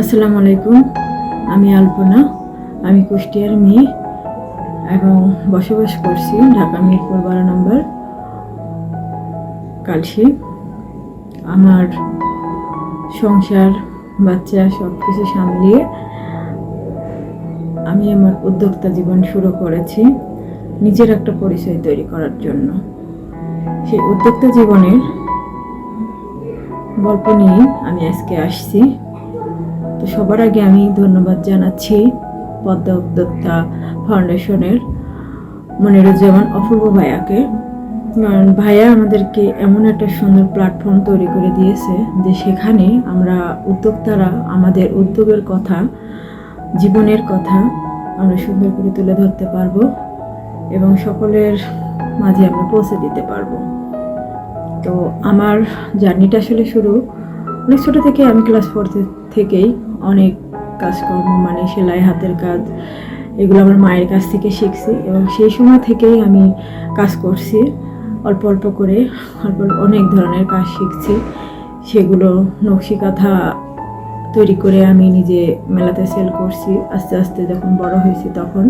আসসালামু আলাইকুম। আমি আলপনা। আমি কুষ্টিয়ার মেয়ে এবং বসবাস করছি ঢাকা মিরপুর 12 নম্বর কালশি। আমার সংসার, বাচ্চা সব কিছু সামলিয়ে আমি আমার উদ্যোক্তা জীবন শুরু করেছি নিজের একটা পরিচয় তৈরি করার জন্য। সেই উদ্যোক্তা জীবনের গল্প নিয়ে আমি আজকে আসছি। তো সবার আগে আমি ধন্যবাদ জানাচ্ছি পদ্মা উদ্যোক্তা ফাউন্ডেশনের মনিরুজ্জামান অপূর্ব ভাইয়াকে। কারণ ভাইয়া আমাদেরকে এমন একটা সুন্দর প্ল্যাটফর্ম তৈরি করে দিয়েছে যে সেখানে আমরা উদ্যোক্তারা আমাদের উদ্যোগের কথা, জীবনের কথা আমরা সুন্দর করে তুলে ধরতে পারবো এবং সকলের মাঝে আমরা পৌঁছে দিতে পারবো। তো আমার জার্নিটা আসলে শুরু অনেক ছোটো থেকে। আমি ক্লাস 4 থেকেই অনেক কাজকর্ম মানে সেলাই, হাতের কাজ, এগুলো আমার মায়ের কাছ থেকে শিখছি এবং সেই সময় থেকেই আমি কাজ করছি অল্প অল্প করে। অনেক ধরনের কাজ শিখছি, সেগুলো নকশি কাঁথা তৈরি করে আমি নিজে মেলাতে সেল করছি। আস্তে আস্তে যখন বড় হয়েছি তখন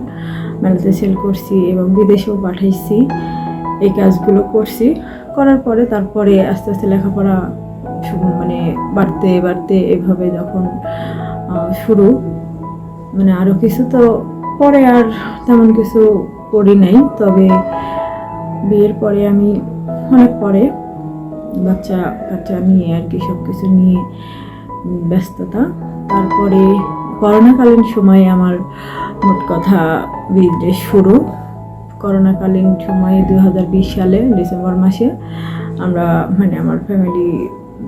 মেলাতে সেল করছি এবং বিদেশেও পাঠাইছি। এই কাজগুলো করছি, করার পরে তারপরে আস্তে আস্তে লেখাপড়া মানে বাড়তে বাড়তে এভাবে যখন শুরু মানে আরও কিছু, তো পরে আর তেমন কিছু করি নাই। তবে বিয়ের পরে আমি অনেক পরে বাচ্চা নিয়ে আর কি সব কিছু নিয়ে ব্যস্ততা। তারপরে করোনাকালীন সময়ে আমার মোট কথা বিজনেস শুরু। করোনাকালীন সময়ে 2020 সালে ডিসেম্বর মাসে আমরা মানে আমার ফ্যামিলি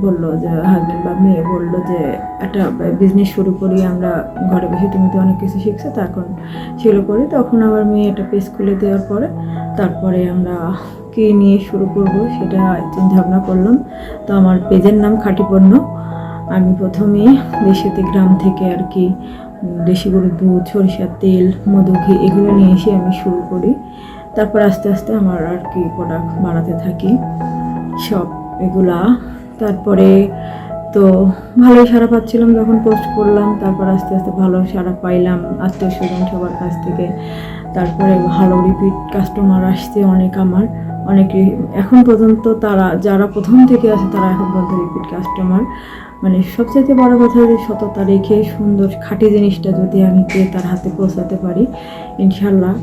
বললো যে, হাজব্যান্ড বা মেয়ে বললো যে একটা বিজনেস শুরু করি আমরা, ঘরে বসে তুমি তো অনেক কিছু শিখছো, তো এখন সেগুলো করি। তখন আমার মেয়ে একটা পেজ খুলে দেওয়ার পরে তারপরে আমরা কী নিয়ে শুরু করব সেটা চিন্তা ভাবনা করলাম। তো আমার পেজের নাম খাঁটি পণ্য। আমি প্রথমে দেশিতে গ্রাম থেকে আর কি দেশি গরুর দুধ, সরিষার তেল, মধু, ঘি এগুলো নিয়ে এসে আমি শুরু করি। তারপর আস্তে আস্তে আমার আর কি প্রোডাক্ট বাড়াতে থাকি সব এগুলা। তারপরে তো ভালোই সাড়া পাচ্ছিলাম যখন পোস্ট করলাম। তারপর আস্তে আস্তে ভালো সাড়া পাইলাম আত্মীয় স্বজন সবার কাছ থেকে। তারপরে ভালো রিপিট কাস্টমার আসছে অনেক। আমার অনেকে এখন পর্যন্ত তারা যারা প্রথম থেকে আছে তারা এখন পর্যন্ত রিপিট কাস্টমার। মানে সবচেয়ে বড় কথা যে সততা রেখে সুন্দর খাঁটি জিনিসটা যদি আমি তার হাতে পৌঁছাতে পারি ইনশাল্লাহ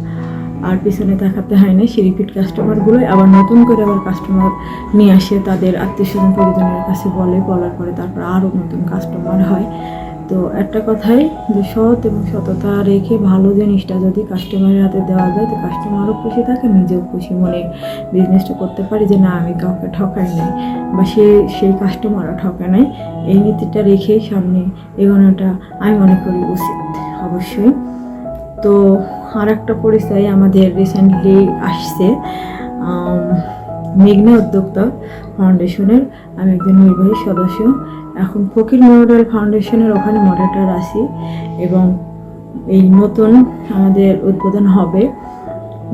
আর পিছনে তাকাতে হয় না। সেই রিপিট কাস্টমারগুলোই আবার নতুন করে আবার কাস্টমার নিয়ে আসে, তাদের আত্মীয় স্বজন পরিজনের কাছে বলার পরে তারপর আরও নতুন কাস্টমার হয়। তো একটা কথাই যে সৎ এবং সততা রেখে ভালো জিনিসটা যদি কাস্টমারের হাতে দেওয়া যায় তো কাস্টমারও খুশি থাকে, নিজেও খুশি মনে বিজনেসটা করতে পারি যে না আমি কাউকে ঠকাই নাই বা সেই কাস্টমারও ঠকায় নাই। এই নীতিটা রেখে সামনে এগোনোটা আমি মনে করি উচিত অবশ্যই। তো আর একটা পরিচয় আমাদের রিসেন্টলি আসছে মেঘনা উদ্যোক্তা ফাউন্ডেশনের। আমি একজন নির্বাহী সদস্য। এখন ফকির মেমোরিয়াল ফাউন্ডেশনের ওখানে মডারেটর আছি এবং এই নতুন আমাদের উদ্বোধন হবে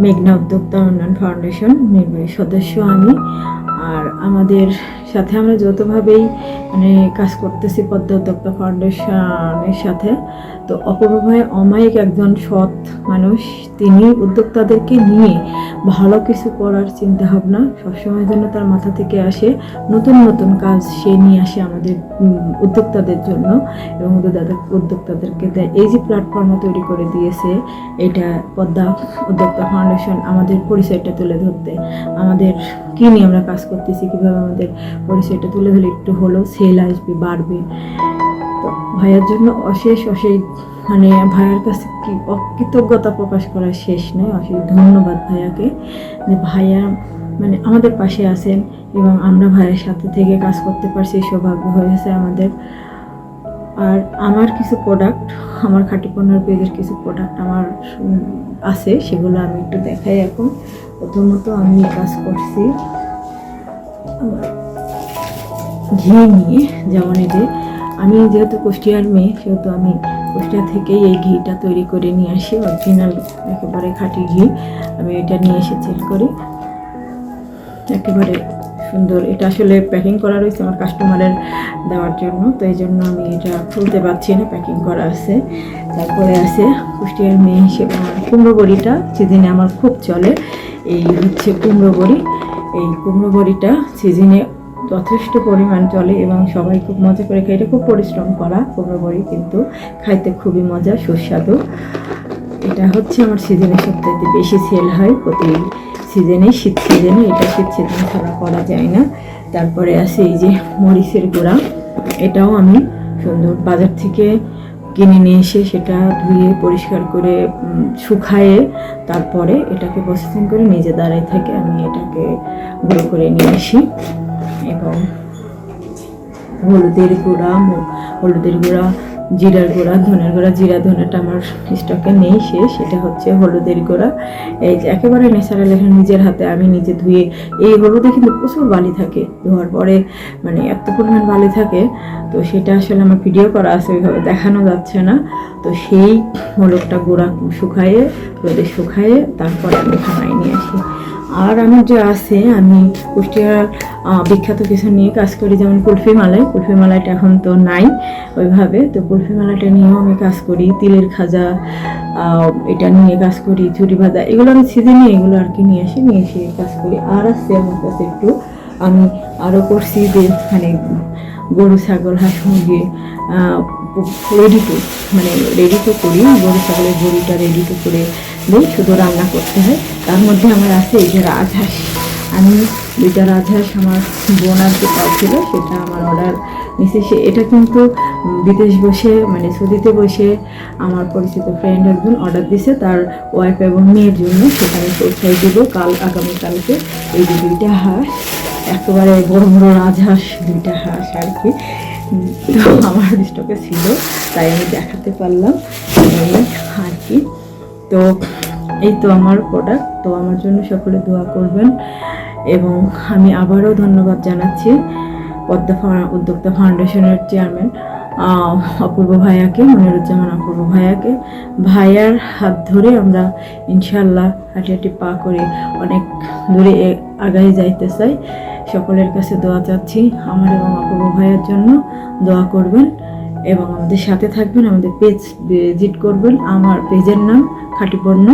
মেঘনা উদ্যোক্তা উন্নয়ন ফাউন্ডেশন, নির্বাহী সদস্য আমি। আর আমাদের সাথে আমরা যৌথভাবেই মানে কাজ করতেছি পদ্মা উদ্যোক্তা ফাউন্ডেশনের সাথে। তো অপূর্ব ভাই অমায়িক একজন সৎ মানুষ। তিনি উদ্যোক্তাদেরকে নিয়ে ভালো কিছু করার চিন্তা ভাবনা সবসময় জন্য তার মাথা থেকে আসে। নতুন নতুন কাজ সে নিয়ে আসে আমাদের উদ্যোক্তাদের জন্য এবং উদ্যোক্তাদেরকে দেয়। এই যে প্ল্যাটফর্ম তৈরি করে দিয়েছে এটা পদ্মা উদ্যোক্তা ফাউন্ডেশন, আমাদের পরিচয়টা তুলে ধরতে, আমাদের কী নিয়ে আমরা কাজ করতেছি, কীভাবে আমাদের পরিচয়টা তুলে ধরে একটু হলেও সেল আসবে, বাড়বে। তো ভাইয়ার জন্য অশেষ মানে ভাইয়ার কাছে কি অকৃতজ্ঞতা প্রকাশ করার শেষ নেই। অশেষ ধন্যবাদ ভাইয়াকে যে ভাইয়া মানে আমাদের পাশে আছেন এবং আমরা ভাইয়ের সাথে থেকে কাজ করতে পারছি, সৌভাগ্য হয়েছে আমাদের। আর আমার কিছু প্রোডাক্ট, আমার খাঁটি পণ্যের পেজের কিছু প্রোডাক্ট আমার আছে, সেগুলো আমি একটু দেখাই। এখন প্রথমত আমি কাজ করছি আমার ঘি নিয়ে। যেমন এই যে আমি যেহেতু কুষ্টিয়ার মেয়ে সেহেতু আমি কুষ্টিয়া থেকেই এই ঘিটা তৈরি করে নিয়ে আসি, অরিজিনাল একেবারে খাঁটি ঘি। আমি এটা নিয়ে এসে সেল করি, একেবারে সুন্দর। এটা আসলে প্যাকিং করা রয়েছে আমার কাস্টমারের দেওয়ার জন্য, তো এই জন্য আমি এটা খুলতে পারছি না, প্যাকিং করা আছে। তারপরে আছে কুষ্টিয়ার মেয়ে হিসেবে কুমড়ো বড়িটা সিজনে আমার খুব চলে। এই হচ্ছে কুমড়ো বড়ি। এই কুমড়ো বড়িটা সিজনে যথেষ্ট পরিমাণ চলে এবং সবাই খুব মজা করে খায়। এটা খুব পরিশ্রম করা কুমড়ো বড়ি, কিন্তু খাইতে খুবই মজা, সুস্বাদু। এটা হচ্ছে আমার সিজনে সবথেকে বেশি সেল হয় প্রতি সিজনে, শীত সিজনে। এটা শীত সিজন ছাড়া করা যায় না। তারপরে আছে এই যে মরিচের গুঁড়া, এটাও আমি সুন্দর বাজার থেকে কিনে নিয়ে এসে সেটা ধুয়ে পরিষ্কার করে শুকায়ে তারপরে এটাকে প্রসেসিং করে নিজে দাঁড়ায় থেকে আমি এটাকে গুঁড়ো করে নিয়ে আসি। এবং হলুদের গুঁড়া, জিরার গুঁড়া, ধনের গুঁড়া। জিরা ধনেটা আমার স্টকে নেই, শেষ। এটা হচ্ছে হলুদের গুঁড়া। এই যে একেবারে ন্যাচারাল, এখানে নিজের হাতে আমি নিজে ধুয়ে। এই হলুদে কিন্তু প্রচুর বালি থাকে, ধোয়ার পরে মানে এত পরিমাণ বালি থাকে, তো সেটা আসলে আমার ভিডিও করা আছে, ওইভাবে দেখানো যাচ্ছে না। তো সেই হলুদটা গুঁড়া শুকায়ে রোদে শুকায়ে তারপরে আমি খানায় নিয়ে আসি। আর আমার যে আছে, আমি কুষ্টিয়ার বিখ্যাত কিছু নিয়ে কাজ করি, যেমন কুলফি মালাইটা এখন তো নাই ওইভাবে, তো কুলফি মালাইটা নিয়েও আমি কাজ করি। তিলের খাজা এটা নিয়ে কাজ করি, ঝুরি ভাজা, এগুলো আমি সিজনে এগুলো আর কি নিয়ে এসে কাজ করি। আর আছে আমার কাছে একটু, আমি আরও করছি যে মানে গরু, ছাগল, হাঁস, মুরগি রেডি টু করি। গরু ছাগলের বড়িটা রেডি টু করে দিই, শুধু রান্না করতে হয়। তার মধ্যে আমার আছে এই যে রাজহাঁস। আমি 2টা রাজহাঁস আমার বোনার যে পাচ্ছিল সেটা আমার অর্ডার নিচে। এটা কিন্তু বিদেশ বসে মানে সৌদিতে বসে আমার পরিচিত ফ্রেন্ড একজন অর্ডার দিছে তার ওয়াইফ এবং মেয়ের জন্য। সেটা আমি পৌঁছাই দেবো আগামীকালকে। এই যে 2টা হাঁস, একেবারে বড় বড় রাজহাঁস 2টা হাঁস আর কি, তো আমার স্টকে ছিল, তাই আমি দেখাতে পারলাম আর কি। তো এই তো আমার প্রোডাক্ট। তো আমার জন্য সকলে দোয়া করবেন। এবং আমি আবারও ধন্যবাদ জানাচ্ছি পদ্মা উদ্যোক্তা ফাউন্ডেশনের চেয়ারম্যান অপূর্ব ভাইয়াকে, মনিরুজ্জামান অপূর্ব ভাইয়াকে। ভাইয়ার হাত ধরে আমরা ইনশাল্লাহ হাঁটি হাঁটি পা করে অনেক দূরে আগায় যাইতে চাই। সকলের কাছে দোয়া চাচ্ছি, আমার এবং অপূর্ব ভাইয়ার জন্য দোয়া করবেন এবং আমাদের সাথে থাকবেন। আমাদের পেজ ভিজিট করবেন। আমার পেজের নাম খাঁটি পণ্য,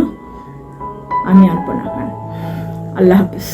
আমি আলপনা খান। আল্লাহ হাফিজ।